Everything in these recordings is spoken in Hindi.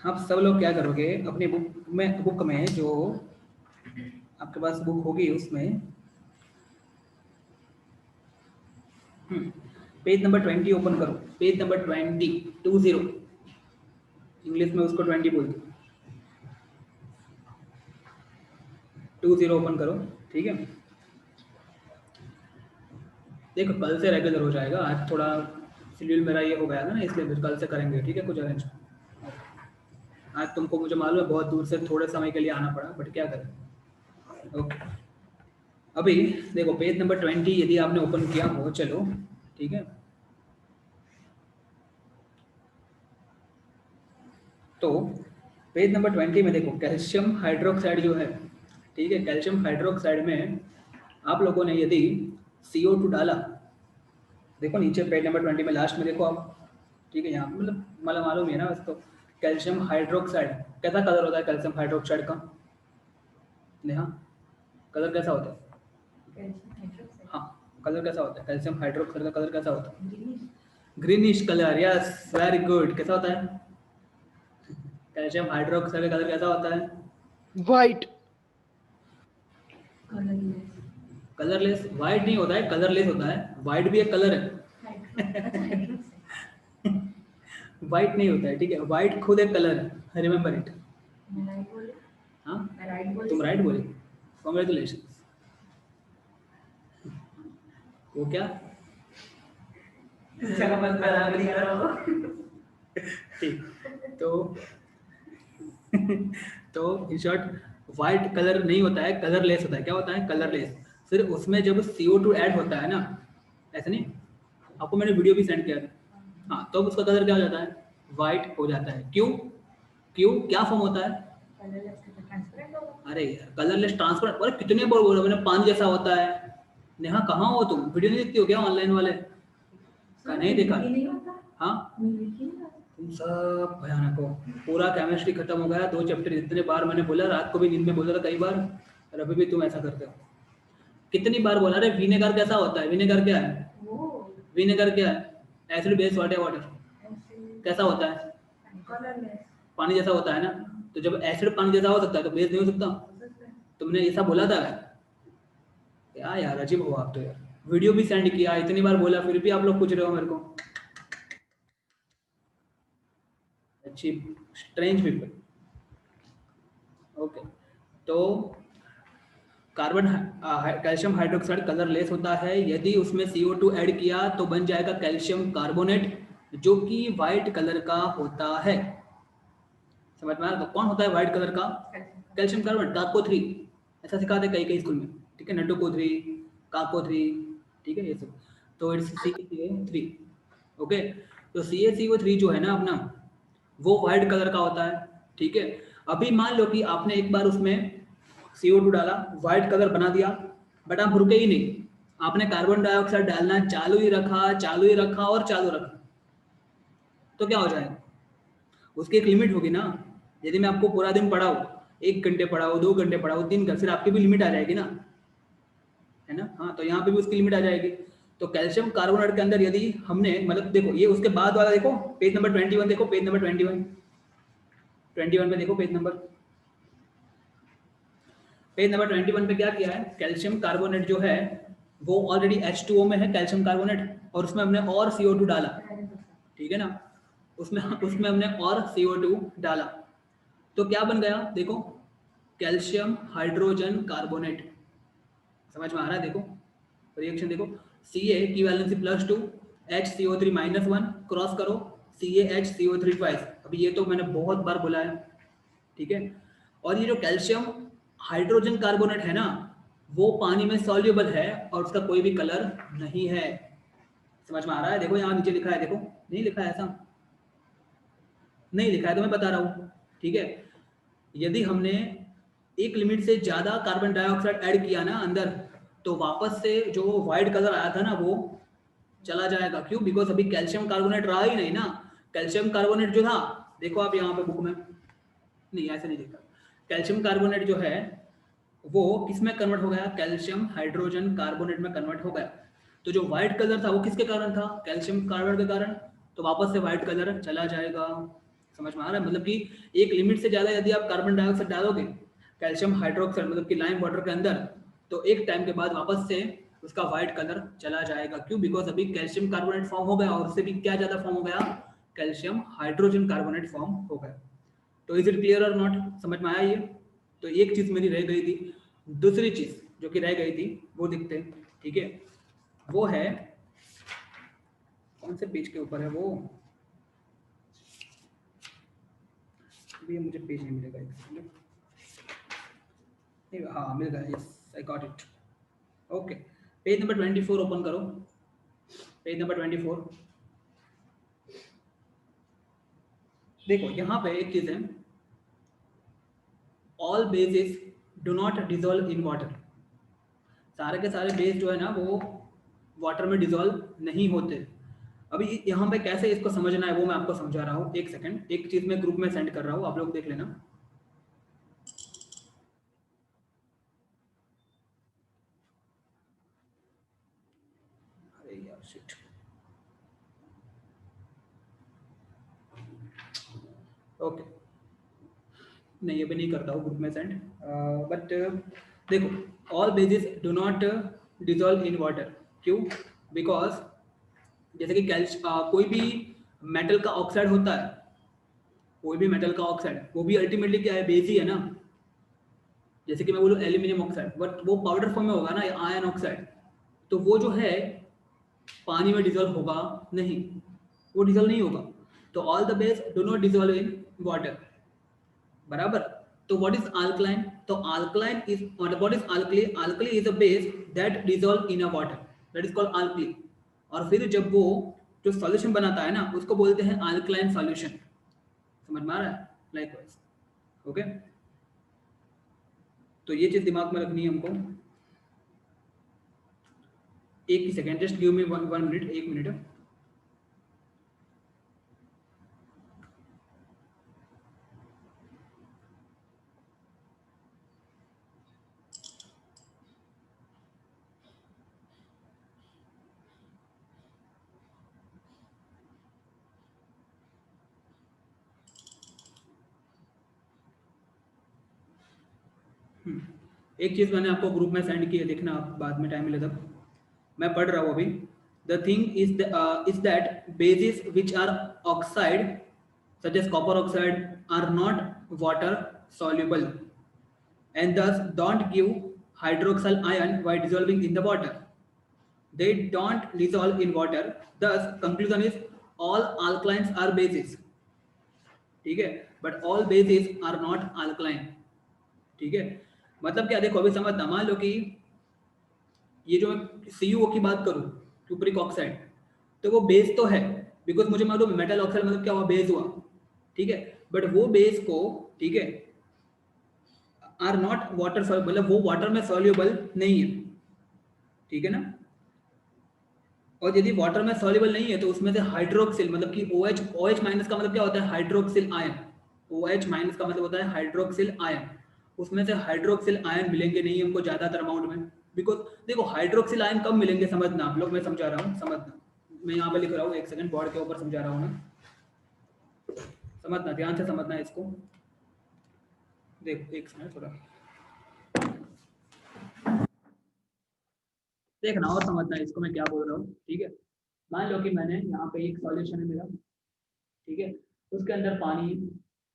आप सब लोग क्या करोगे, अपनी बुक में जो आपके पास बुक होगी उसमें पेज नंबर 20 ओपन करो। पेज नंबर 20 इंग्लिश में उसको 20 बोलते हैं। 20 ओपन करो, ठीक है। देखो कल से रेगुलर हो जाएगा, आज थोड़ा शेड्यूल मेरा ये हो गया था ना, इसलिए फिर कल से करेंगे, ठीक है। कुछ अरेंज आज तुमको मुझे मालूम है बहुत दूर से थोड़े समय के लिए आना पड़ा, बट क्या करें। ओके, अभी देखो पेज नंबर 20 यदि आपने ओपन किया हो, चलो ठीक है। तो पेज नंबर 20 में देखो कैल्शियम हाइड्रोक्साइड जो है, ठीक है। कैल्शियम हाइड्रोक्साइड में आप लोगों ने यदि CO2 डाला, देखो नीचे पेज नंबर 20 में लास्ट में देखो आप, ठीक है। यहाँ मतलब मालूम है ना बस। तो कैल्शियम हाइड्रोक्साइड कैसा कलर होता है कैल्शियम हाइड्रोक्साइड का? नेहा, कलर कैसा होता है? हाँ, कलर कैसा होता है कैल्शियम हाइड्रोक्साइड का? कलर कैसा होता है? Greenish colour, yes very good. कैसा होता है कैल्शियम हाइड्रोक्साइड का कलर? कैसा होता है? वाइट। कलरलेस? वाइट नहीं होता है, कलरलेस होता है। वाइट भी एक कलर है। वाइट नहीं होता है, ठीक है। वाइट खुद एक कलर है, रिमेंबर इट। हाँ, तुम राइट बोले, कॉन्ग्रेचुलेशन। वो क्या ठीक, तो इन शॉर्ट वाइट कलर नहीं होता है, कलरलेस होता है। क्या होता है? कलरलेस। सिर्फ उसमें जब CO2 ऐड होता है ना, ऐसे नहीं, आपको मैंने वीडियो भी सेंड किया था, हाँ, तो उसका कलर क्या हो जाता है? वाइट हो जाता है। क्यों? क्यों क्या फॉर्म होता है? अरे यार कलरलेस ट्रांसपेरेंट, अरे कितने बार बोला मैंने, पानी जैसा होता है। नेहा कहाँ हो तुम? वीडियो नहीं देखती हो क्या ऑनलाइन वाले का? नहीं देखा? हाँ, तुम सब भयानक हो। पूरा केमिस्ट्री खत्म हो गया, 2 चैप्टर इतने बार मैंने बोला, रात को भी नींद में बोला था कई बार, और अभी भी तुम ऐसा करते हो। कितनी बार बोला रे, विनेगर कैसा होता है? विनेगर क्या है? विनेगर क्या है? Acid base water. कैसा होता है? पानी जैसा होता है ना। तो जब एसिड पानी जैसा हो सकता है तो बेस नहीं हो सकता? तुमने ऐसा बोला था क्या यार? अजीब हो आप तो यार। वीडियो भी सेंड किया, इतनी बार बोला, फिर भी आप लोग पूछ रहे हो मेरे को। अच्छी स्ट्रेंज पीपल। ओके, तो कार्बन कैल्शियम हाइड्रोक्साइड कलरलेस होता है। यदि उसमें CO2 ऐड किया तो बन जाएगा कैल्शियम कार्बोनेट, जो कि वाइट कलर का होता है। समझ में आ रहा? तो कौन होता है वाइट कलर का? Calcium carbonate. काको 3 ऐसा सिखाते कई कई स्कूल में, ठीक है। नटो को 3, काको 3, ठीक है, ये सब। तो इट्स CaCO3। ओके, तो CaCO3 जो है ना अपना, वो वाइट कलर का होता है, ठीक है। अभी मान लो कि आपने एक बार उसमें CO2 डाला, वाइट कलर बना दिया, बट आप रुके ही नहीं, आपने कार्बन डाइऑक्साइड डालना चालू ही रखा, चालू ही रखा और चालू रखा, तो क्या हो जाएगा? उसकी एक लिमिट होगी ना। यदि मैं आपको पूरा दिन पढ़ाऊँ, 1 घंटे पढ़ाऊँ, 2 घंटे पढ़ाऊँ, 3 घंटे, फिर आपकी भी लिमिट आ जाएगी ना, है ना। हाँ, तो यहाँ पे भी उसकी लिमिट आ जाएगी। तो कैल्शियम कार्बोनेट के अंदर यदि हमने, मतलब देखो ये उसके बाद वाला देखो, पेज नंबर 21 देखो, पेज नंबर 21 पे देखो, पेज नंबर 21 पे क्या किया है? कैल्शियम कार्बोनेट जो है वो ऑलरेडी H2O में है कैल्शियम कार्बोनेट, और उसमें हमने और CO2 डाला, ठीक है ना। उसमें उसमें हमने और CO2 डाला, तो क्या बन गया? देखो कैल्शियम हाइड्रोजन कार्बोनेट। समझ में आ रहा है? देखो रिएक्शन देखो, Ca की वैलेंसी +2, HCO3 -1, क्रॉस करो, CaHCO3 ट्वाइस। अभी ये तो मैंने बहुत बार बोला है, ठीक है। और ये जो कैल्शियम हाइड्रोजन कार्बोनेट है ना, वो पानी में सॉल्युबल है और उसका कोई भी कलर नहीं है। समझ में आ रहा है? देखो यहाँ नीचे लिखा है, देखो नहीं लिखा है, ऐसा नहीं लिखा है तो मैं बता रहा हूँ, ठीक है। यदि हमने एक लिमिट से ज्यादा कार्बन डाइऑक्साइड ऐड किया ना अंदर, तो वापस से जो व्हाइट कलर आया था ना वो चला जाएगा। क्यों? बिकॉज अभी कैल्शियम कार्बोनेट रहा ही नहीं ना। कैल्शियम कार्बोनेट जो था, देखो आप यहाँ पे बुक में, नहीं ऐसे नहीं लिखा। कैल्शियम कार्बोनेट जो है वो किसमें कन्वर्ट हो गया? कैल्शियम हाइड्रोजन कार्बोनेट में कन्वर्ट हो गया। तो जो व्हाइट कलर था वो किसके कारण था? कैल्शियम कार्बोनेट के कारण। तो वापस से व्हाइट कलर चला जाएगा। समझ में आ रहा है? मतलब कि एक लिमिट से ज़्यादा यदि आप कार्बन डाइऑक्साइड डालोगे कैल्शियम हाइड्रोक्साइड मतलब कि लाइम वाटर के अंदर, तो एक टाइम के बाद वापस से उसका व्हाइट कलर चला जाएगा। क्यों? बिकॉज अभी कैल्शियम कार्बोनेट फॉर्म हो गया और उससे भी क्या ज़्यादा फॉर्म हो गया, कैल्शियम हाइड्रोजन कार्बोनेट फॉर्म हो गया। तो इज इट क्लियर और नॉट? समझ में आया ये? तो एक चीज़ मेरी रह गई थी, दूसरी चीज़ जो कि रह गई थी वो दिखते हैं, ठीक है? वो है कौन से पेज के ऊपर है वो, अभी मुझे पेज नहीं मिलेगा, एक सेकंड। नहीं, हाँ मिल गया, yes I got it. Okay, page number 24 open करो, पेज नंबर 24। देखो यहाँ पे एक चीज है, all basis do not dissolve in water. सारे के सारे बेस जो है ना वो वाटर में डिजोल्व नहीं होते। अभी यहाँ पे कैसे इसको समझना है वो मैं आपको समझा रहा हूँ। एक सेकंड, एक चीज मैं ग्रुप में सेंड कर रहा हूँ, आप लोग देख लेना। अरे यार शिट, ओके नहीं ये भी नहीं करता हूँ ग्रुप में सेंड, बट देखो all basis do not dissolve in water. क्यों? बिकॉज जैसे कि कोई भी मेटल का ऑक्साइड होता है, कोई भी मेटल का ऑक्साइड वो भी अल्टीमेटली क्या है, बेस ही है ना। जैसे कि मैं बोलूँ एल्यूमिनियम ऑक्साइड, बट वो पाउडर फॉर्म में होगा ना, या आयन ऑक्साइड, तो वो जो है पानी में डिजोल्व होगा नहीं, वो डिजोल्व नहीं होगा। तो all the base do not dissolve in water, बराबर। तो व्हाट इज अल्कलाइन? तो alkaline is, what is alkali? Alkali is a base that dissolve in a water, that is called alkali. और फिर जब वो जो सॉल्यूशन बनाता है ना उसको बोलते हैं अल्कलाइन सॉल्यूशन। समझ में आ रहा है? Likewise, okay. तो ये चीज दिमाग में रखनी है हमको। एक ही second, just give me one minute, एक मिनट। एक चीज मैंने आपको ग्रुप में सेंड की है, देखना आप बाद में टाइम मिले तब। मैं पढ़ रहा हूँ अभी। The thing is that bases which are oxide such as copper oxide are not water soluble and thus don't give hydroxyl ion while dissolving in the water. They don't dissolve in water. Thus conclusion is all alkalines are bases, ठीक है, but all bases are not alkaline, ठीक है। मतलब क्या, देखो अभी समझना, मान लो कि ये जो मैं CuO की बात करूं, क्यूप्रिक ऑक्साइड, तो वो बेस तो है, बिकॉज मुझे मालूम मेटल ऑक्साइड मतलब क्या हुआ, बेस हुआ, ठीक है। बट वो बेस को, ठीक है, आर नॉट वाटर मतलब वो वाटर में सॉल्यूबल नहीं है, ठीक है ना। और यदि वाटर में सॉल्यूबल नहीं है तो उसमें से हाइड्रोक्सिल मतलब कि OH माइनस का मतलब क्या होता है, हाइड्रोक्सिल आयन। OH माइनस का मतलब होता है हाइड्रोक्सिल आयन। उसमें से हाइड्रोक्सिल आयन मिलेंगे नहीं हमको ज्यादातर अमाउंट में, बिकॉज देखो हाइड्रोक्सिल आयन कब मिलेंगे, समझना आप लोग, मैं समझा रहा हूँ, समझना। मैं यहाँ पे लिख रहा हूँ, एक सेकंड, बोर्ड के ऊपर समझा रहा हूँ मैं, समझना ध्यान से, समझना इसको। देखो एक सेकंड, थोड़ा देखना और समझना इसको मैं क्या बोल रहा हूँ, ठीक है। मान लो कि मैंने यहाँ पे एक सॉल्यूशन है मेरा, ठीक है, उसके अंदर पानी,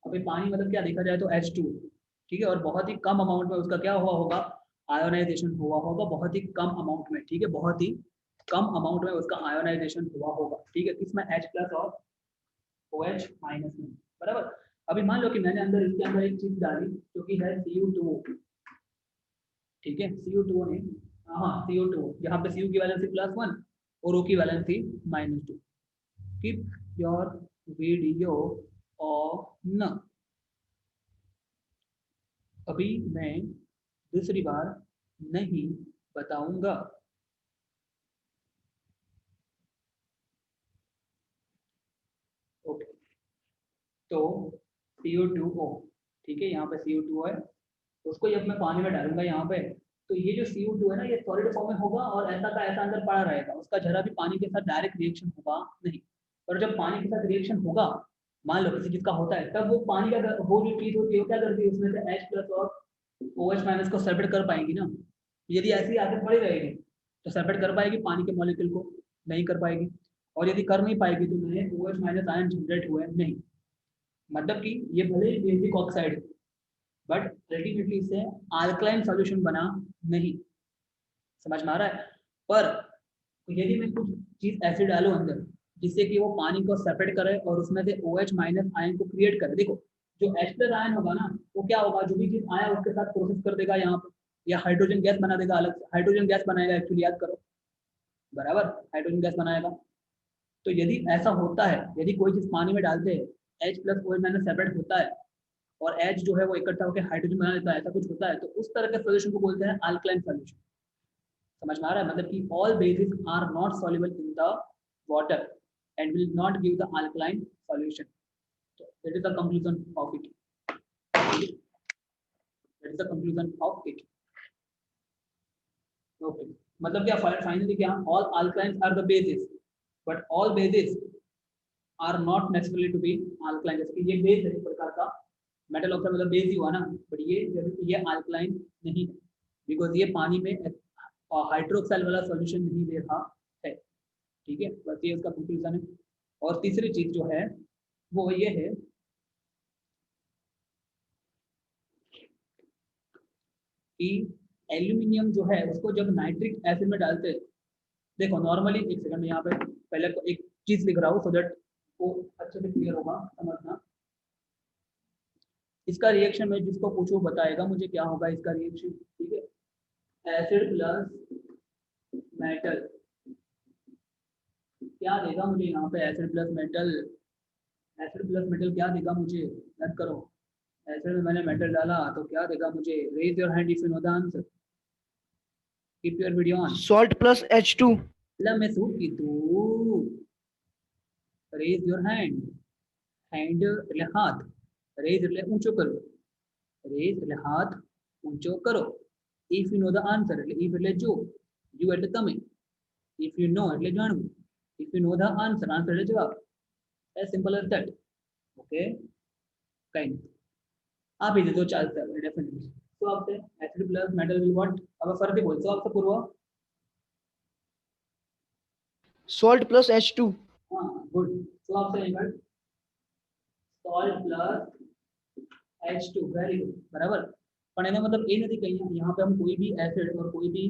अभी पानी मतलब क्या देखा जाए तो H2, ठीक है, और बहुत ही कम अमाउंट में उसका क्या हुआ होगा, आयोनाइजेशन हुआ होगा, बहुत ही कम अमाउंट में, ठीक है, बहुत ही कम अमाउंट में उसका आयोनाइजेशन हुआ होगा, ठीक है, इसमें H प्लस और OH माइनस में, बराबर। अभी मान लो कि मैंने अंदर इसके अंदर एक चीज डाली जो कि है Cu2O, ठीक है, Cu2O ने, हाँ Cu2O, यहाँ पे Cu की वैलेंसी +1 और O की valency -2। Keep your video on. अभी मैं दूसरी बार नहीं बताऊंगा, ओके। तो CO2O, ठीक है, यहाँ पे CO2O है, उसको जब मैं पानी में डालूंगा यहाँ पे, तो ये जो CO2 है ना, ये सॉलिड फॉर्म में होगा और ऐसा का ऐसा अंदर पड़ा रहेगा, उसका जरा भी पानी के साथ डायरेक्ट रिएक्शन होगा नहीं। और जब पानी के साथ रिएक्शन होगा मान लो किसी चीज का होता है, तब वो पानी का वो जो चीज होती है वो क्या करती है, उसमें से H प्लस और OH माइनस को सेपरेट कर पाएंगी ना। यदि ऐसी आदत पड़ी रहेगी तो सेपरेट कर पाएगी पानी के मॉलिक्यूल को, नहीं कर पाएगी। और यदि कर नहीं पाएगी तो नए OH माइनस आयन जनरेट हुए नहीं। मतलब कि ये भले ही बेसिक ऑक्साइड, बट अल्टीमेटली इससे अल्कलाइन सॉल्यूशन बना नहीं। समझ में आ रहा है? पर यदि मैं कुछ चीज ऐसी डालूं अंदर जिससे कि वो पानी को सेपरेट करे और उसमें से OH माइनस आयन को क्रिएट करे, देखो जो H प्लस आयन होगा ना, वो क्या होगा, जो भी चीज आया उसके साथ प्रोसेस कर देगा यहाँ पे, या हाइड्रोजन गैस बना देगा अलग से, हाइड्रोजन गैस बनाएगा एक्चुअली, याद करो, बराबर, हाइड्रोजन गैस बनाएगा। तो यदि ऐसा होता है, यदि कोई चीज पानी में डालते हैं, H plus OH minus separate होता है और H जो है वो इकट्ठा होकर हाइड्रोजन बना देता है, ऐसा कुछ होता है, तो उस तरह के सोल्यूशन को बोलते हैं अल्कलाइन सोल्यूशन। समझ में आ रहा है? मतलब कि all bases are not soluble in the water and will not give the alkaline solution. So that is the conclusion of it. That is the conclusion of it. Okay. मतलब क्या फाइनली क्या, all alkynes are the bases, but all bases are not necessarily to be alkaline। जैसे कि ये बेस है एक प्रकार का, मेटल ऑक्साइड मतलब बेस ही हुआ ना, बट ये अल्कलाइन नहीं है, बिकॉज ये पानी में हाइड्रोक्साइड वाला सॉल्यूशन नहीं दे रहा है। ठीक है, बस ये उसका कंक्लूजन है। और तीसरी चीज जो है वो ये है कि एल्यूमिनियम जो है उसको जब नाइट्रिक एसिड में डालते हैं, देखो नॉर्मली, एक सेकंड यहाँ पे पहले तो एक चीज लिख रहा हूँ सो दैट वो अच्छे से क्लियर होगा, समझना। इसका रिएक्शन में जिसको पूछूं बताएगा मुझे क्या होगा इसका रिएक्शन। ठीक है, एसिड प्लस मेटल क्या देगा मुझे यहाँ पे, acid plus metal, acid plus metal क्या देगा मुझे, याद करो। एसिड में मैंने मेटल डाला तो क्या देगा मुझे, raise your hand if you know the answer, keep your video on. Salt plus H2. ला मैं सूट की तू, रेज योर हैंड, हैंड એટલે હાથ, રેઝ એટલે ઊંચો કરવો, રેઝ એટલે હાથ ઊંચો કરો। If you know the answer એટલે ઇફ એટલે જો, યુ એટલે તમે, ઇફ યુ નો એટલે જાણવું, if you know the answer, answer એટલે જવાબ, as simple as that. Okay, કઈ નહીં, આપી દીધો ચાલશે ડેફિનેટલી। શું આવશે, acid plus metal will what, હવે ફરીથી બોલ, શું આવશે પૂર્વ? Salt plus H2. હા ગુડ, શું આવશે આગળ, salt plus H2, very good, बराबर। पर एनो मतलब ये नहीं कहीं यहाँ पे हम कोई भी एसिड और कोई भी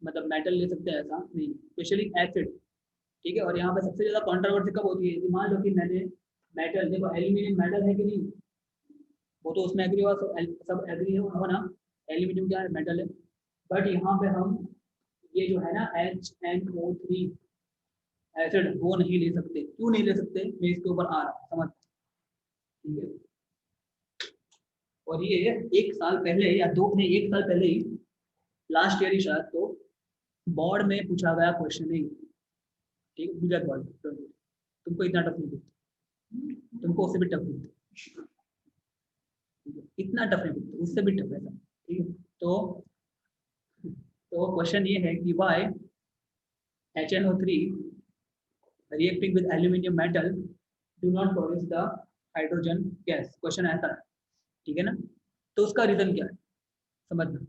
मतलब मेटल ले सकते हैं, ऐसा नहीं, स्पेशली एसिड। ठीक है, और यहाँ पे सबसे ज्यादा कंट्रोवर्सी कब होती है, मान लो कि मैंने मेटल, देखो एल्यूमिनियम मेटल है कि नहीं, वो तो उसमें एग्री हुआ, सब एग्री हो ना, एल्यूमिनियम क्या है, मेटल है। बट यहाँ पे हम ये जो है ना HNO3 एसिड वो नहीं ले सकते, क्यों नहीं ले सकते, मैं इसके ऊपर आ रहा हूँ, समझ। ठीक है, और ये एक साल पहले या दो नहीं, एक साल पहले ही, लास्ट ईयर ही शायद, तो बोर्ड में पूछा गया क्वेश्चन नहीं। ठीक है, गुजरात बोर्ड, तुमको इतना टफ नहीं दिखता, तुमको उससे भी टफ दिखता, इतना टफ नहीं दिखता, उससे भी टफ है। ठीक है, तो क्वेश्चन ये है कि Y HNO3 reacting with aluminium metal do not produce the hydrogen gas, question ऐसा है। ठीक है ना, तो उसका रीजन क्या है समझना,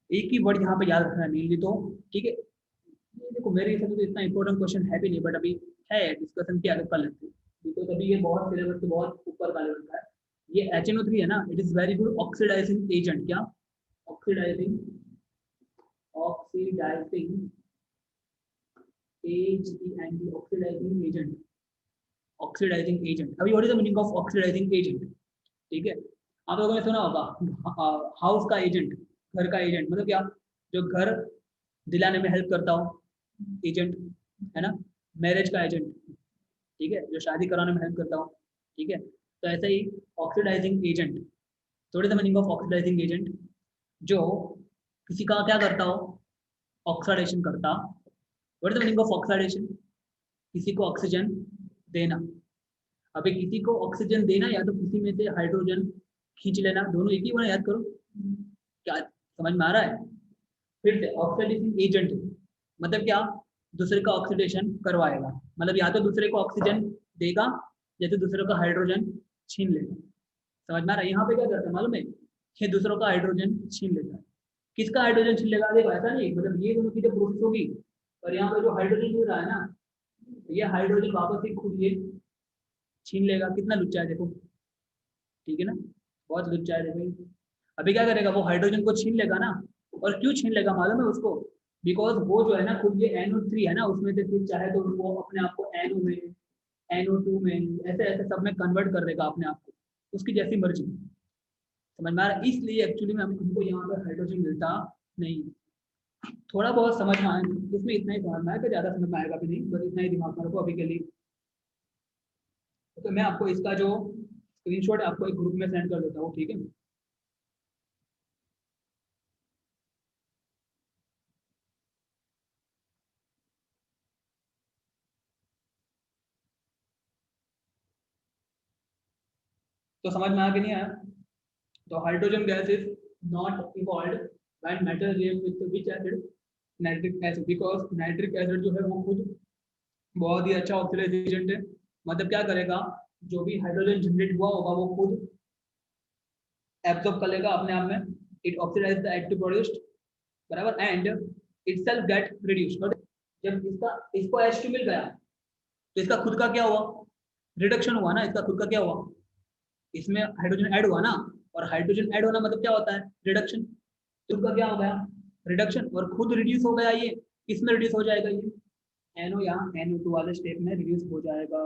एक ही वर्ड यहाँ पे याद रखना है मेनली तो। ठीक है, देखो मेरे हिसाब से तो इतना इंपॉर्टेंट क्वेश्चन है भी नहीं, बट अभी है डिस्कशन की आदत कर लेते हैं, बिकॉज अभी ये बहुत सिलेबस से बहुत ऊपर का लेवल का है। ये HNO3 है ना, it is very good oxidising agent, क्या oxidising, oxidising agent, oxidising agent, oxidising agent. अभी what is the meaning of oxidising agent? ठीक है, आप लोगों ने सुना होगा हाउस का एजेंट, घर का एजेंट, मतलब क्या, जो घर दिलाने में हेल्प करता हो, एजेंट है ना, मैरिज का एजेंट, ठीक है, जो शादी कराने में हेल्प करता हो। ठीक है, तो ऐसे ही ऑक्सीडाइजिंग एजेंट, थोड़ी सा मीनिंग ऑफ ऑक्सीडाइजिंग एजेंट, जो किसी का क्या करता हो, ऑक्सीडेशन करता। What is the meaning of oxidation? किसी को ऑक्सीजन देना। अभी किसी को ऑक्सीजन देना या तो किसी में से हाइड्रोजन खींच लेना, दोनों एक ही बना, याद करो, क्या समझ में आ रहा है? फिर से ऑक्सीडेशन एजेंट मतलब क्या, दूसरे का ऑक्सीडेशन करवाएगा, मतलब या तो दूसरे को ऑक्सीजन देगा जैसे दूसरे का हाइड्रोजन छीन लेगा। समझ में आ रहा है? यहाँ पे क्या करता है मालूम है, ये दूसरों का हाइड्रोजन छीन लेता है। किसका हाइड्रोजन छीन लेगा? देखो ऐसा नहीं, मतलब ये दोनों चीजें प्रोसेस होगी, और यहाँ पे जो हाइड्रोजन मिल रहा है ना, ये हाइड्रोजन वापस ही खुद ये छीन लेगा। कितना लुच्चा है देखो, ठीक है ना, बहुत लुच्चा है देखो। अभी क्या करेगा, वो हाइड्रोजन को छीन लेगा ना, और क्यों छीन लेगा मालूम है उसको? बिकॉज वो जो है ना खुद ये NO3 है ना, उसमें से फिर चाहे तो वो अपने आप को NO में, NO2 में, ऐसे ऐसे सब में कन्वर्ट कर देगा अपने आप को, उसकी जैसी मर्जी। समझ में आ रहा है? इसलिए एक्चुअली में हमको यहाँ पर हाइड्रोजन मिलता नहीं। थोड़ा बहुत समझ में आया इसमें, इतना ही समझ में आया, तो ज्यादा समझ में आएगा भी नहीं, बस इतना ही दिमाग में रखो अभी के लिए। तो मैं आपको इसका जो स्क्रीनशॉट आपको एक ग्रुप में सेंड कर देता हूँ, ठीक है? तो समझ में आया कि नहीं आया? तो hydrogen gas is not evolve when metal react with which acid? Nitric acid. Because nitric acid जो है वो खुद बहुत ही अच्छा ऑक्सीडाइज एजेंट है। मतलब क्या करेगा, जो भी हाइड्रोजन जनरेट हुआ होगा वो खुद एब्जॉर्ब कर लेगा अपने आप में, it oxidise the active produced, बराबर, and itself get reduced. But जब इसको H2 मिल गया, तो इसका खुद का क्या हुआ? रिडक्शन हुआ ना, इसका खुद का क्या हुआ? इसमें हाइड्रोजन ऐड हुआ ना, और हाइड्रोजन ऐड होना मतलब क्या होता है? रिडक्शन। तो उसका क्या हो गया? रिडक्शन, और खुद रिड्यूस हो गया। ये किसमें रिड्यूस हो जाएगा? ये NO या NO2 वाले स्टेप में रिड्यूस हो जाएगा।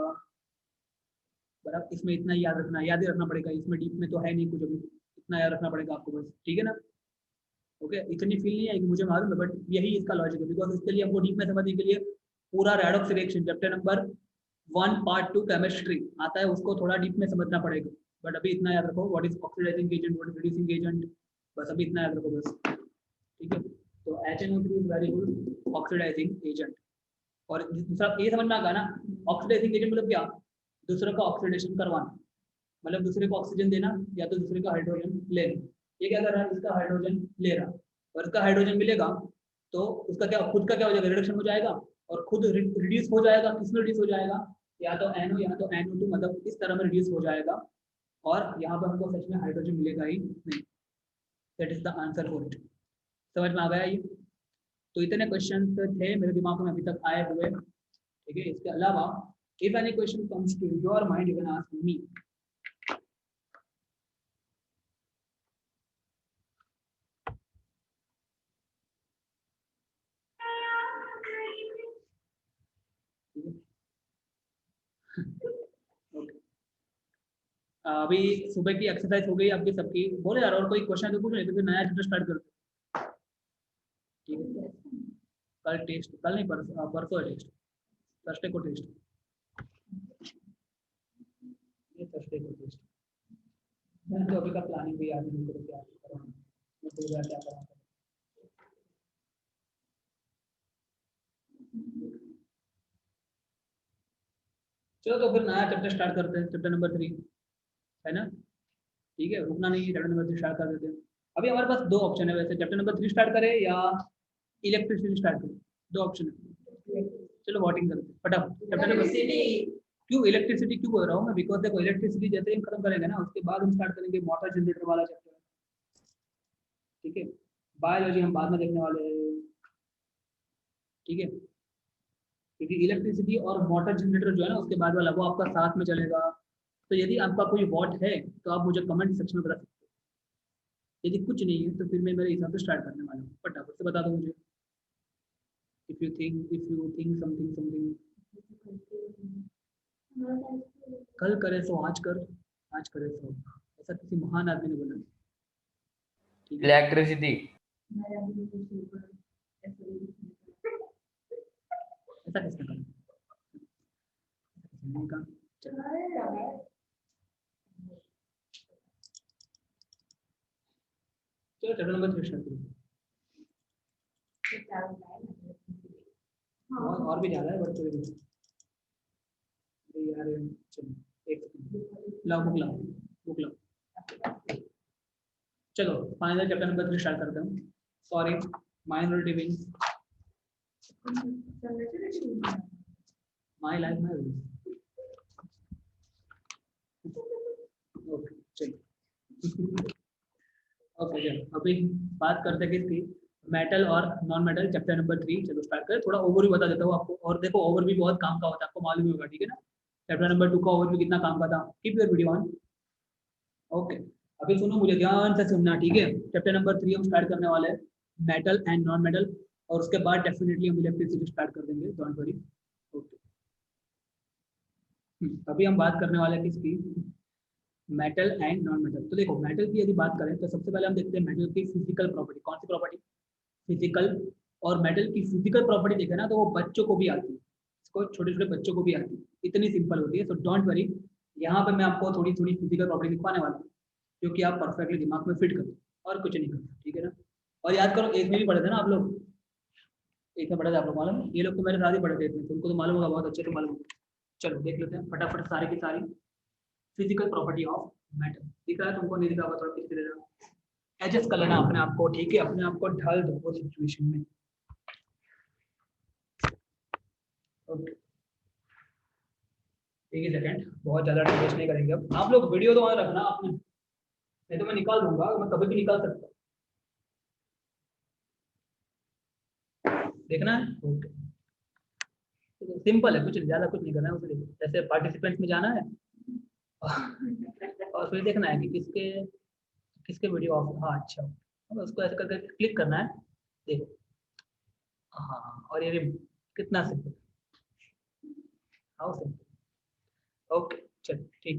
बराबर, इसमें इतना ही याद रखना, याद ही रखना पड़ेगा, इसमें डीप में तो है नहीं कुछ अभी, इतना याद रखना पड़ेगा आपको बस, ठीक है ना? ओके, इतनी फील नहीं आएगी मुझे मालूम है, बट यही इसका लॉजिक है। बिकॉज इसके लिए हमको डीप में समझने के लिए पूरा redox reaction chapter number 1 part 2 chemistry आता है, उसको थोड़ा डीप में समझना पड़ेगा। बट अभी इतना याद रखो, what is oxidising agent, what is reducing agent, बस अभी इतना याद रखो बस, ठीक है? तो HNO3 is very good oxidising agent. और दूसरा ये समझ में आ गया ना, ऑक्सीडाइजिंग एजेंट मतलब क्या? दूसरे का ऑक्सीडेशन करवाना, मतलब दूसरे को ऑक्सीजन देना या तो दूसरे का हाइड्रोजन लेना। ये क्या कर रहा है? इसका हाइड्रोजन ले रहा, और इसका हाइड्रोजन मिलेगा तो उसका क्या, खुद का क्या हो जाएगा? रिडक्शन हो जाएगा, और खुद रिड्यूस हो जाएगा। किसमें रिड्यूस हो जाएगा? या तो NO या तो NO2, मतलब इस तरह में रिड्यूस हो जाएगा, और यहाँ पर हमको सच में हाइड्रोजन मिलेगा ही नहीं। That is the answer for it. समझ में आ गया ये? तो इतने क्वेश्चन थे मेरे दिमाग में अभी तक आए हुए, ठीक है? इसके अलावा if any question comes to your mind, you can ask me. अभी सुबह की एक्सरसाइज हो गई आपकी सबकी, बोले यार और कोई क्वेश्चन तो पूछ नहीं, तो फिर नया चैप्टर स्टार्ट करते हैं, ठीक है? कल टेस्ट, कल नहीं परसों, परसों है टेस्ट, थर्सडे को टेस्ट, ये थर्सडे को टेस्ट। मैं तो अभी का प्लानिंग भी याद नहीं करूँ क्या कराना, मैं तो क्या क्या कराना। चलो तो फिर नया चैप्टर स्टार्ट करते हैं, चैप्टर नंबर 3, है ना? ठीक है, रुकना नहीं है, चैप्टर नंबर 3 स्टार्ट कर देते हैं। अभी हमारे पास दो ऑप्शन है वैसे, चैप्टर नंबर 3 स्टार्ट करें या इलेक्ट्रिसिटी स्टार्ट करें, दो ऑप्शन है। चलो वोटिंग करते हैं फटाफट। चैप्टर नंबर, क्यों इलेक्ट्रिसिटी क्यों बोल रहा हूँ मैं? बिकॉज देखो इलेक्ट्रिसिटी जैसे ही हम खत्म करेंगे ना, उसके बाद हम स्टार्ट करेंगे मोटर जनरेटर वाला चैप्टर, ठीक है? बायोलॉजी हम बाद में देखने वाले हैं, ठीक है? क्योंकि इलेक्ट्रिसिटी और मोटर जनरेटर जो है ना उसके बाद वाला, वो आपका साथ में चलेगा। तो यदि आपका कोई वॉट है तो आप मुझे कमेंट सेक्शन में बता सकते हो, यदि कुछ नहीं है तो फिर मैं मेरे हिसाब से स्टार्ट करने वाला हूँ। फटाफट से बता दो मुझे, इफ यू थिंक समथिंग। कल करे सो आज कर, आज करे सो, ऐसा किसी महान आदमी ने बोला, ठीक है? इलेक्ट्रिसिटी। ऐसा किसने कहा? किसी ने कहा? चलो चैप्टर नंबर 3 स्टार्ट करो। और भी ज्यादा है बट कोई नहीं। अरे यार चलो एक सेकंड, लाओ बुक लाओ, बुक लाओ। चलो फाइनल चैप्टर नंबर 3 स्टार्ट करते हैं। Sorry, minority wings, my life my rules. Okay चलिए ओके चलो अभी बात करते हैं किसकी, मेटल और नॉन मेटल चैप्टर नंबर 3। चलो स्टार्ट करें। थोड़ा ओवरव्यू बता देता हूँ आपको, और देखो ओवरव्यू बहुत काम का होता है, आपको मालूम ही होगा, ठीक है ना। चैप्टर नंबर 2 का ओवरव्यू कितना काम का था। Keep your video on. Okay अभी सुनो, मुझे ध्यान से सुनना, ठीक है। चैप्टर नंबर 3 हम स्टार्ट करने वाले हैं, मेटल एंड नॉन मेटल, और उसके बाद डेफिनेटली हम इलेक्ट्रिसिटी स्टार्ट कर देंगे, डोंट वरी। ओके अभी हम बात करने वाले हैं किसकी, मेटल एंड नॉन मेटल। तो देखो मेटल की यदि बात करें तो सबसे पहले हम देखते हैं मेटल की फिजिकल प्रॉपर्टी। कौन सी प्रॉपर्टी, फिजिकल। और मेटल की फिजिकल प्रॉपर्टी देखें ना तो वो बच्चों को भी आती है, इसको छोटे छोटे बच्चों को भी आती है, इतनी सिंपल होती है। तो डोंट वरी, यहाँ पे मैं आपको थोड़ी थोड़ी फिजिकल प्रॉपर्टी लिखवाने वाला हूँ जो कि आप परफेक्टली दिमाग में फिट करो, और कुछ नहीं करते, ठीक है ना। और याद करो, एक में भी पढ़े थे ना आप लोग, एक में पढ़े थे आप लोग, मालूम है? ये लोग तो मेरे साथ ही पढ़े थे, इसमें तुमको तो मालूम होगा, बहुत अच्छे से मालूम होगा। चलो देख लेते हैं फटाफट सारी की सारी फिजिकल प्रॉपर्टी ऑफ मेटल। दिख रहा है तुमको, नहीं दिखा हुआ, थोड़ा पीछे दे देना, एडजस्ट कर लेना अपने आप को, ठीक है। अपने आप को ढाल दो वो सिचुएशन में। ओके एक ही सेकेंड, बहुत ज़्यादा टाइम वेस्ट नहीं करेंगे अब। आप लोग वीडियो तो ऑन रखना आपने, नहीं तो मैं निकाल दूंगा, मैं कभी भी निकाल सकता हूँ, देखना है। ओके सिंपल है, कुछ ज़्यादा कुछ नहीं करना है उसे। देखो जैसे पार्टिसिपेंट में जाना है और फिर देखना है कि किसके किसके वीडियो ऑफ, हाँ अच्छा, अब उसको ऐसे करके क्लिक करना है, देखो हाँ, और ये कितना सिंपल, हाउ सिंपल। ओके चलो ठीक।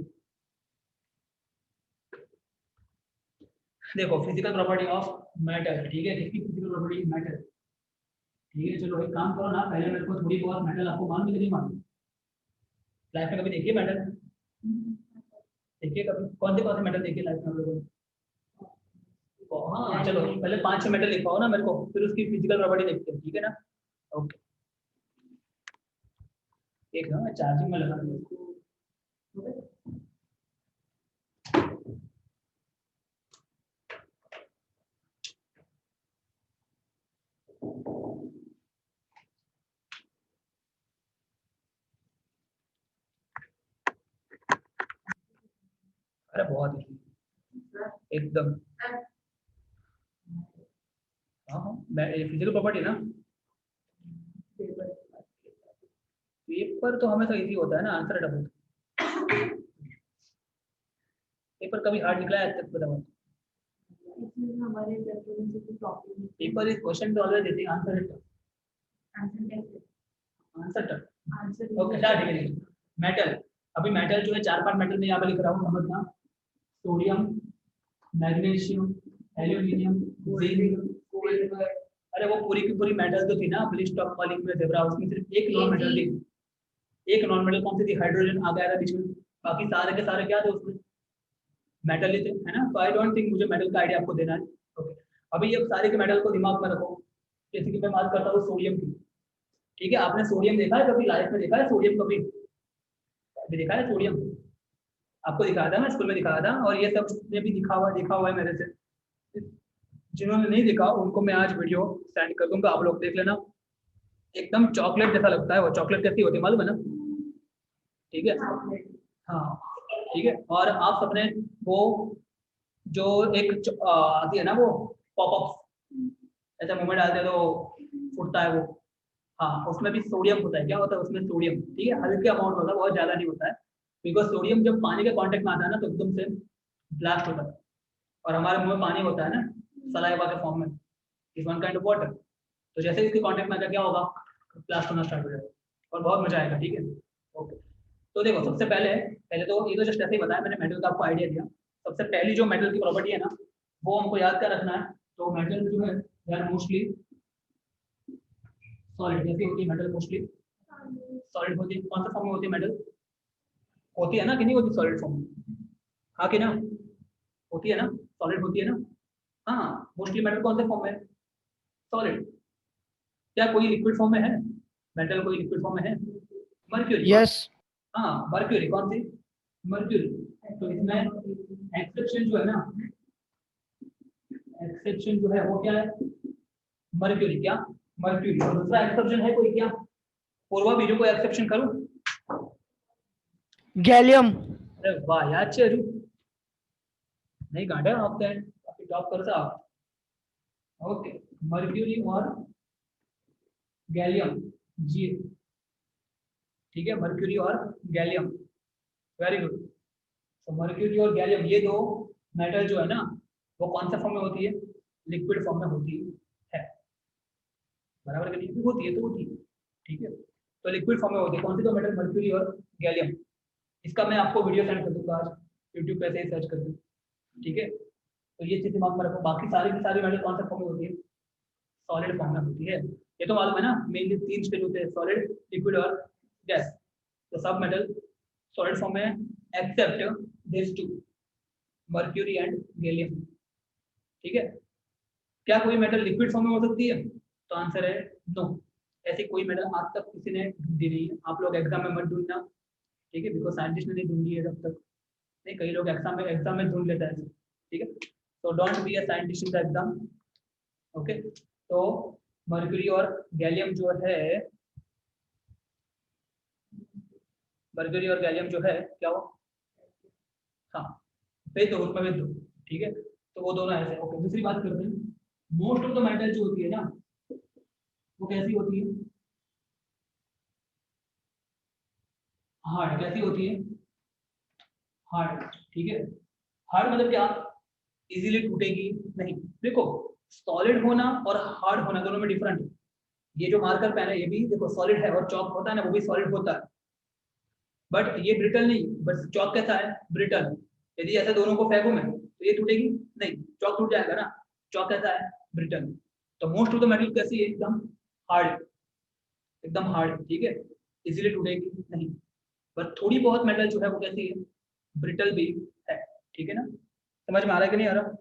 देखो फिजिकल प्रॉपर्टी ऑफ मेटल, ठीक है, किसकी फिजिकल प्रॉपर्टी मेटल, ठीक है। चलो एक काम करो ना, पहले मेरे को थोड़ी बहुत मेटल आपको मालूम है कि नहीं मालूम, लाइफ में कभी देखिए मेटल, देखिए कभी कौन से मेटल देखिए लाइफ में आप लोगों ने। हाँ चलो पहले 5-6 मेटल लिखवाओ ना मेरे को, फिर उसकी फिजिकल प्रॉपर्टी देखते हैं, ठीक है ना। ओके एक ना मैं चार्जिंग में लगा दूँ इसको। अरे बहुत ही एकदम, हाँ हाँ फिजिकल प्रॉपर्टी ना, पेपर तो हमेशा इजी होता है ना, आंसर डबल। पेपर कभी हार्ड निकला है तक बताओ। पेपर इज क्वेश्चन तो ऑलवेज देते हैं, answer is answer tough. Okay start है मेटल। अभी मेटल जो है 4-5 मेटल में यहाँ पे लिख रहा हूँ, समझना। Sodium, magnesium, aluminium, zinc. अरे वो पूरी की पूरी मेटल तो थी ना लिस्ट ऑफ मॉलिक्यूलर में जेब्रा, उसमें सिर्फ एक नॉन मेटल थी। एक नॉन मेटल कौन सी थी, हाइड्रोजन आ गया था बीच में, बाकी सारे के सारे क्या थे उसमें, मेटल ही थे, है ना। तो आई डोंट थिंक मुझे मेटल का आइडिया आपको देना है। ओके अभी ये सारे के मेटल को दिमाग में रखो। जैसे कि मैं बात करता हूँ सोडियम की, ठीक है। आपने सोडियम देखा है कभी लाइफ में, देखा है सोडियम कभी, कभी देखा है सोडियम, आपको दिखाया था, मैं स्कूल में दिखाया था, और ये सब ने भी देखा हुआ है मेरे से। जिन्होंने नहीं देखा उनको मैं आज वीडियो सेंड कर दूंगा, आप लोग देख लेना। एकदम चॉकलेट जैसा लगता है वो, चॉकलेट कैसी होती है मालूम है ना, ठीक है। हाँ ठीक है, और आप सबने वो जो एक आती है ना वो पॉपअप, ऐसा मूवमेंट डालते हैं तो फुटता है वो, हाँ उसमें भी सोडियम होता है। क्या होता है उसमें, सोडियम, ठीक है, हल्के अमाउंट होता है, बहुत ज्यादा नहीं होता है। बिकॉज सोडियम जब पानी के कांटेक्ट में आता है ना तो एकदम से ब्लैक होता है, और हमारे मुंह में पानी होता है ना सलाइवा के फॉर्म में, is one kind of water. तो जैसे इसके कांटेक्ट में आता क्या होगा, ब्लास्ट होना स्टार्ट हो जाएगा, और बहुत मजा आएगा, ठीक है। ओके तो देखो सबसे पहले पहले तो ये तो जस्ट ऐसे ही बताया मैंने, मेटल का आपको आइडिया दिया। सबसे पहली जो मेटल की प्रॉपर्टी है ना वो हमको याद कर रखना है। तो मेटल जो है दे आर मोस्टली सॉलिड, जैसी होती है मेटल मोस्टली सॉलिड होती है। कौन सा फॉर्म में होती है मेटल, होती है ना कि नहीं होती सॉलिड फॉर्म में, हाँ कि ना, होती है ना, सॉलिड होती है ना। हाँ मोस्टली मेटल कौन से फॉर्म में, सॉलिड। क्या कोई लिक्विड फॉर्म में है मेटल, कोई लिक्विड फॉर्म में है, मर्क्यूरी। यस हाँ मर्क्यूरी, कौन सी, मर्क्यूरी। तो इसमें एक्सेप्शन जो है ना, एक्सेप्शन जो है वो क्या है, मर्क्यूरी। क्या, मर्क्यूरी। और दूसरा एक्सेप्शन है कोई क्या, पूर्वा बीजों को एक्सेप्शन करूं, गैलियम। अरे वाह यार चेरू, नहीं काटे ऑप्शन आपकी टॉप कर सा ओके मर्क्यूरी और गैलियम जी ठीक है मर्क्यूरी और गैलियम वेरी गुड तो मर्क्यूरी और गैलियम ये दो मेटल जो है ना वो कौन सा फॉर्म में होती है लिक्विड फॉर्म में होती है बराबर कि नहीं होती है तो होती है ठीक है तो लिक्विड फॉर्म में होती है कौन सी दो मेटल मर्क्यूरी और गैलियम इसका मैं आपको वीडियो सेंड कर दूंगा आज यूट्यूब पे से ही सर्च कर दूँ ठीक है तो ये चीज़ दिमाग में रखो बाकी सारी की सारी मेटल कौन सा फॉर्म में होती है सॉलिड फॉर्म में होती है ये तो मालूम है ना मेनली 3 स्टेज होते हैं सॉलिड लिक्विड और गैस तो सब मेटल सॉलिड फॉर्म में except this to mercury and gallium ठीक है क्या कोई मेटल लिक्विड फॉर्म में हो सकती है तो आंसर है नो ऐसी कोई मेटल आज तक किसी ने ढूंढी नहीं है आप लोग एग्जाम में मत ढूंढना ठीक है बिकॉज साइंटिस्ट ने नहीं ढूंढी है तब तक नहीं कई लोग एग्जाम में ढूंढ लेता है ठीक है तो don't be a scientist in the exam okay तो मर्क्यूरी और गैलियम जो है मर्क्यूरी और गैलियम जो है क्या वो हाँ भेज दो उसमें भेज दो ठीक है तो वो दोनों ऐसे ओके दूसरी बात करते हैं मोस्ट ऑफ द मेटल जो होती है ना वो कैसी होती है हार्ड कैसी होती है हार्ड ठीक है हार्ड मतलब क्या इजीली टूटेगी नहीं देखो सॉलिड होना और हार्ड होना दोनों में डिफरेंट है ये जो मार्कर पेन है ये भी देखो सॉलिड है और चौक होता है ना वो भी सॉलिड होता है बट ये ब्रिटल नहीं बट चौक कैसा है ब्रिटल यदि ऐसे दोनों को फेंकूं मैं तो ये टूटेगी नहीं चौक टूट जाएगा ना चौक कैसा है ब्रिटल तो मोस्ट ऑफ द मेटल कैसी है हार्ड एकदम हार्ड ठीक है इजीली टूटेगी नहीं पर थोड़ी बहुत मेटल जो है वो कैसी है ब्रिटल भी है ठीक है ना समझ में आ रहा है कि नहीं आ रहा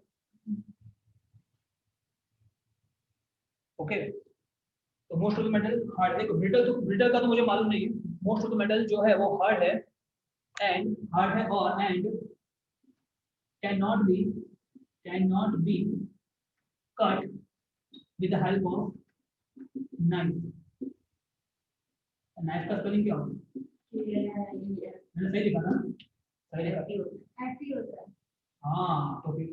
ओके तो most of the metal hard है ब्रिटल का तो मुझे मालूम नहीं है मोस्ट ऑफ द मेटल जो है वो हार्ड है और and cannot be cut with the help of knife knife का स्पेलिंग क्या होगा मैंने सही लिखा ना सही लिखा हाँ तो फिर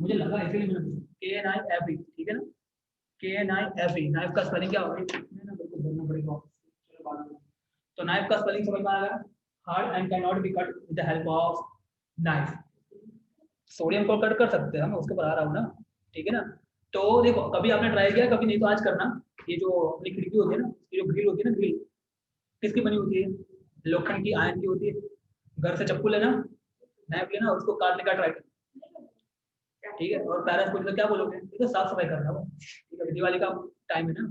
मुझे लगा इसलिए मैंने पूछा KNIFE ठीक है ना KNIFE नाइफ का स्पेलिंग क्या होगा ना बिल्कुल बोलना पड़ेगा चलो बाद में तो नाइफ का स्पेलिंग समझ में आ गया hard and can not be cut with the help of knife sodium को कट कर सकते हैं हम उसके ऊपर आ रहा हूँ ना ठीक है ना तो देखो कभी आपने ट्राई किया कभी नहीं तो आज करना ये जो अपनी खिड़की होती है ना ये जो ग्रिल होती है ना ग्रिल किसकी बनी होती है लोखंड की आयरन की होती है घर से चप्पू लेना नाइफ लेना उसको काटने का ट्राई करना ठीक है और पेरेंट्स को क्या बोलोगे ये तो साफ सफाई करना हो ठीक है दिवाली का टाइम है ना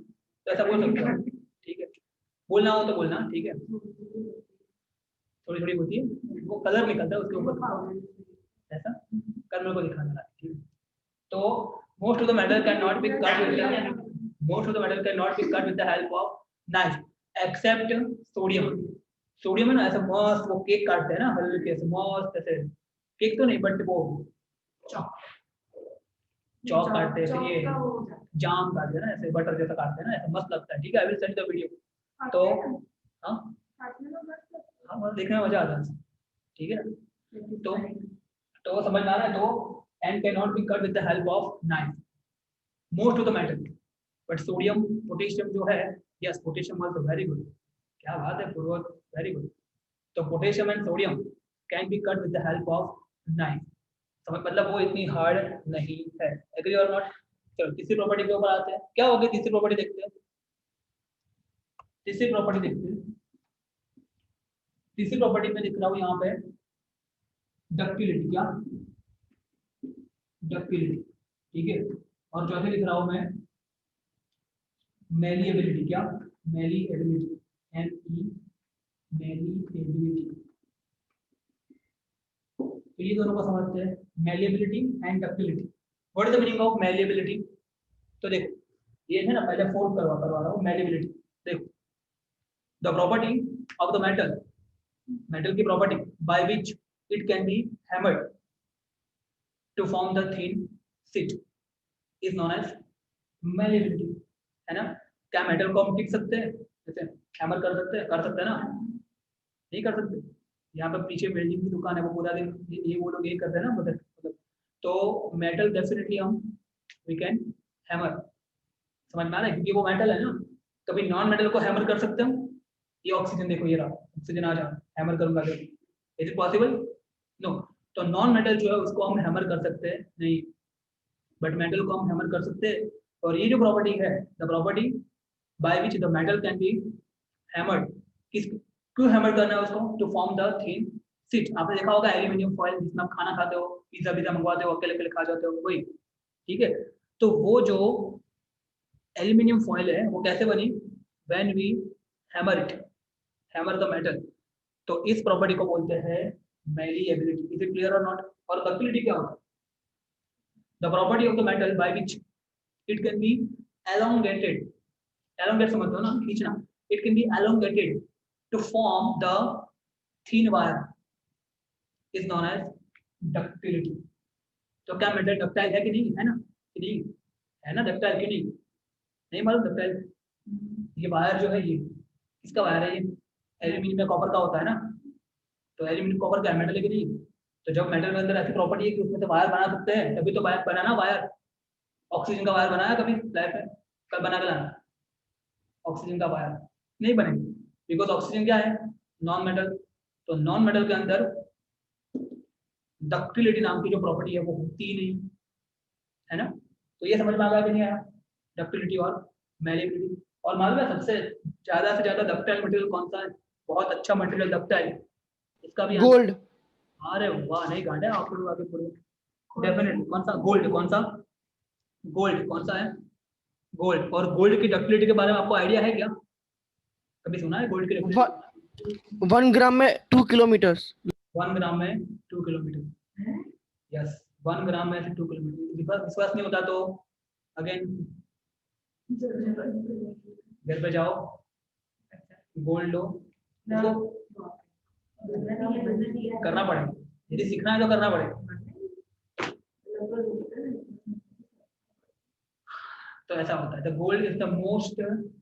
तो ऐसा बोल सकते हो ठीक है बोलना हो तो बोलना ठीक है थोड़ी थोड़ी होती है वो कलर निकलता है उसके ऊपर ऐसा कर्म को दिखाना ठीक है तो most of the metal cannot be cut with the help of knife except sodium sodium है ना ऐसा मस्त वो केक काटते हैं ना हल्के से मस्त ऐसे केक तो नहीं बट वो चौक काटते हैं फिर ये जाम काटते हैं ना ऐसे बटर जैसा काटते हैं ना ऐसा मस्त लगता है ठीक है I will send the video तो हाँ हाँ देखने में मजा आता है ठीक है तो समझ में आ रहा है तो and cannot be cut with the help of knife most of the metal but sodium potassium जो है yes potassium also very good क्या बात है पूर्वक very good तो potassium and sodium can be cut with the help of knife समझ मतलब वो इतनी हार्ड नहीं है एग्री और नॉट चलो तीसरी प्रॉपर्टी के ऊपर आते हैं क्या होगी तीसरी प्रॉपर्टी देखते हैं तीसरी प्रॉपर्टी देखते हैं तीसरी प्रॉपर्टी में दिख रहा हूँ यहाँ पे डक्टिलिटी क्या डक्टिलिटी ठीक है और चौथे लिख रहा हूं मैं मेलिएबिलिटी क्या मेलिएबिलिटी मेलिएबिलिटी तो ये दोनों को समझते हैं malleability and ductility what is the meaning of malleability तो देखो ये है ना पहले फोल्ड करवा रहा हूं मेलिएबिलिटी देखो the property of the metal की property by which it can be hammered to form the thin sheet is known as malleability है ना क्या मेटल को हम टिक सकते हैं जैसे हैमर कर सकते हैं ना नहीं कर सकते यहाँ पे पीछे वेल्डिंग की दुकान है, वो पूरा दिन ये वो लोग ये करते हैं ना, मतलब तो मेटल डेफिनेटली हम वी कैन हैमर, समझ में आ रहा है, क्योंकि वो मेटल है ना। कभी नॉन मेटल को हैमर कर सकते हैं, ये ऑक्सीजन देखो, ये रहा ऑक्सीजन, आ जा हैमर करूंगा, इज इट पॉसिबल? नो। तो नॉन मेटल जो है उसको हम हैमर कर सकते हैं नहीं, बट मेटल को हम हैमर कर सकते हैं। और ये जो प्रॉपर्टी है, the property by which the metal can be hammered, किस क्यों हैमर करना है उसको? To form the thin sheet. आपने देखा होगा एल्यूमिनियम फॉइल जिसमें आप खाना खाते हो, पिज्जा पिज्जा मंगवाते हो, अकेले अकेले खा जाते हो, वही, ठीक है। तो वो जो एल्यूमिनियम फॉइल है वो कैसे बनी? When we hammer it, hammer the metal. तो इस प्रॉपर्टी को बोलते हैं मैलिएबिलिटी। इज इट क्लियर और नॉट? और डक्टिलिटी क्या होता है? The property of the metal by which it can be elongated, elongate समझते हो ना, खींचना, it can be elongated to form the thin wire is known as ductility। तो क्या मेटल डक्टाइल है कि नहीं, है ना कि नहीं, है ना डक्टाइल कि नहीं? नहीं मालूम डक्टाइल? ये वायर जो है, ये किसका वायर है? ये एल्यूमिनियम या कॉपर का होता है ना। तो एल्यूमिनियम कॉपर का मेटल है कि नहीं? तो जब मेटल के अंदर ऐसी प्रॉपर्टी है कि उसमें से वायर बना सकते हैं, तभी तो वायर बनाना, वायर ऑक्सीजन का वायर बनाया कभी लाइफ में? कब बना के लाना ऑक्सीजन का वायर? नहीं बनेगी, बिकॉज ऑक्सीजन क्या है? Non metal. तो नॉन मेटल के अंदर डक्टिलिटी नाम की जो प्रॉपर्टी है वो होती ही नहीं, है ना। तो ये समझ में आ गया कि नहीं आया? डक्टिलिटी और मैलिएबिलिटी। और मालूम है सबसे ज्यादा से ज्यादा डक्टाइल मटेरियल कौन सा है? बहुत अच्छा मटेरियल डक्टाइल, इसका भी गोल्ड। अरे वाह, नहीं गांडे आप लोग आगे पूरे। डेफिनेटली कौन सा? गोल्ड। कौन सा? गोल्ड। कौन सा है? गोल्ड। और गोल्ड की डक्टिलिटी के बारे में आपको आइडिया है क्या? कभी सुना है गोल्ड की डक्टिलिटी? 1 ग्राम में 2 किलोमीटर। 1 ग्राम में 2 किलोमीटर। यस, 1 ग्राम में से 2 किलोमीटर। विश्वास नहीं होता तो अगेन घर पे जाओ, गोल्ड लो, उसको करना पड़ेगा, यदि सीखना है तो करना पड़ेगा। तो ऐसा होता है, the gold is the most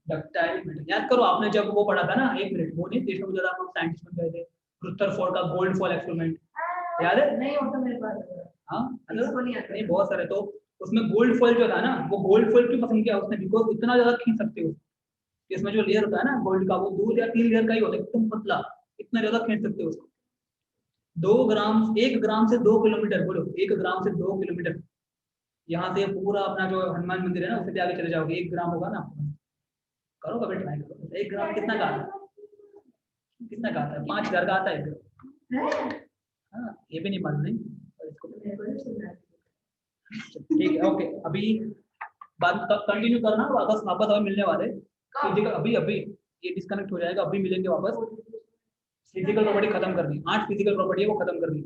ductile metal. याद करो आपने जब वो पढ़ा था ना, एक मिनट, वो नहीं देश में गुजरा, हम साइंटिस्ट बन गए थे, रुदरफोर्ड का गोल्ड फॉल एक्सपेरिमेंट, याद है? नहीं होता मेरे पास। हाँ नहीं, बहुत सारे। तो उसमें गोल्ड फॉल जो था ना, वो गोल्ड फॉल क्यों पसंद किया उसने? बिकॉज इतना ज्यादा खींच सकते हो, इसमें जो लेयर होता है ना गोल्ड का, वो 2 या 3 लेयर का ही होता है, एकदम पतला, इतना ज्यादा खींच सकते हो उसको। 1 ग्राम से 2 किलोमीटर, बोलो 1 ग्राम से 2 किलोमीटर। यहाँ से पूरा अपना जो हनुमान मंदिर है ना, उससे भी आगे चले जाओगे, 1 ग्राम होगा ना। करो कभी ट्राई करो, 1 ग्राम कितना का आता है? कितना का आता है? 5 घर का आता है 1 ग्राम। हाँ, ये भी नहीं मालूम नहीं। ठीक है, ओके, अभी बात कंटिन्यू करना, वापस वापस हमें मिलने वाले फिजिकल। अभी अभी ये डिस्कनेक्ट हो जाएगा, अभी मिलेंगे वापस। फिजिकल प्रॉपर्टी खत्म कर दी, 8 फिजिकल प्रॉपर्टी है वो खत्म कर दी।